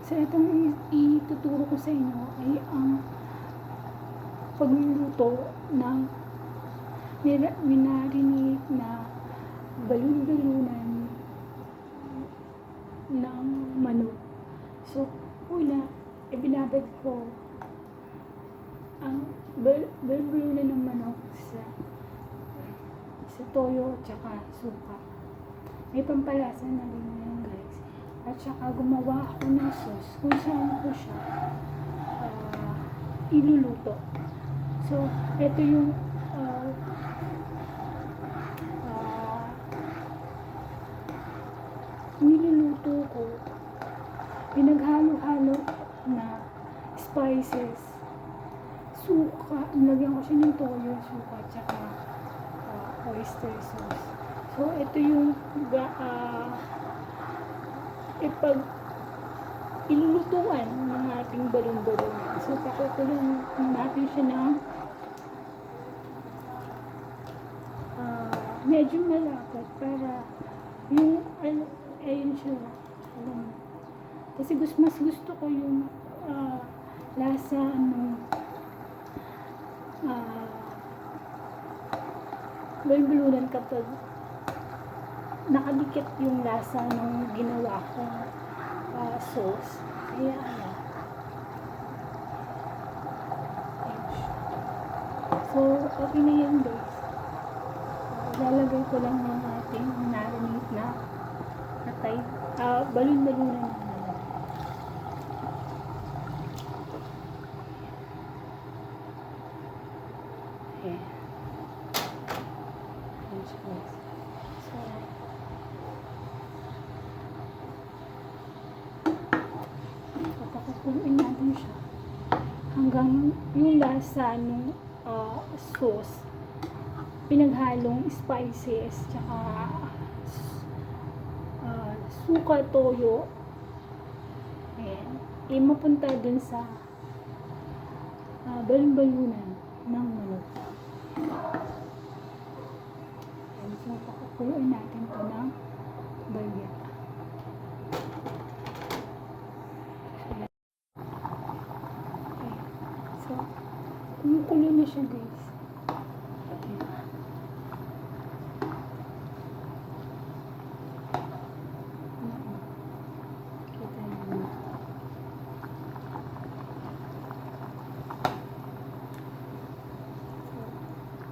So, itong ituturo ko sa inyo ay ang pagluluto ng minarinate na balon-balunan ng manok. So, una, ibinabad ko ang balon-balunan ng manok sa toyo at saka suka. May pampalasa na rin yan, guys. At saka gumawa ako ng sauce kung saan ko siya iluluto. So, ito yung niluluto ko. Pinaghalo-halo na spices, suka, nilagyan ko siya ng toyo, suka, at saka oyster sauce. So, ito yung ilulutuan ng ating balon-balon. So, pakukulong natin siya ng medyo malapot para yung ayun siya. Kasi mas gusto ko yung lasa balon-balunan kapag nakadikit yung lasa ng ginawa kong sauce. Kaya so, okay na yan, guys. Lalagay ko lang ng ating marinate na balon-balunan na naman. Okay. So, pakukuloyin natin siya hanggang yung lasa ng sauce, pinaghalong spices, tsaka suka, toyo, ayan, mapunta dun sa balon-balunan ng manok. Ayan, so pakukuloyin natin ito ng bagya. So, kumukulo na siya, guys.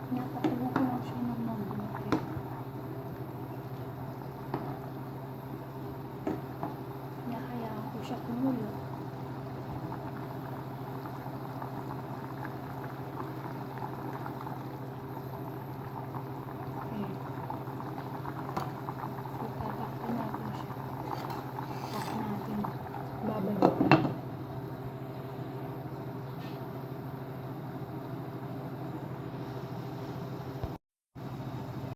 Napakulo ko lang siya ng mabuti. Nakayaan ko siya kumulo.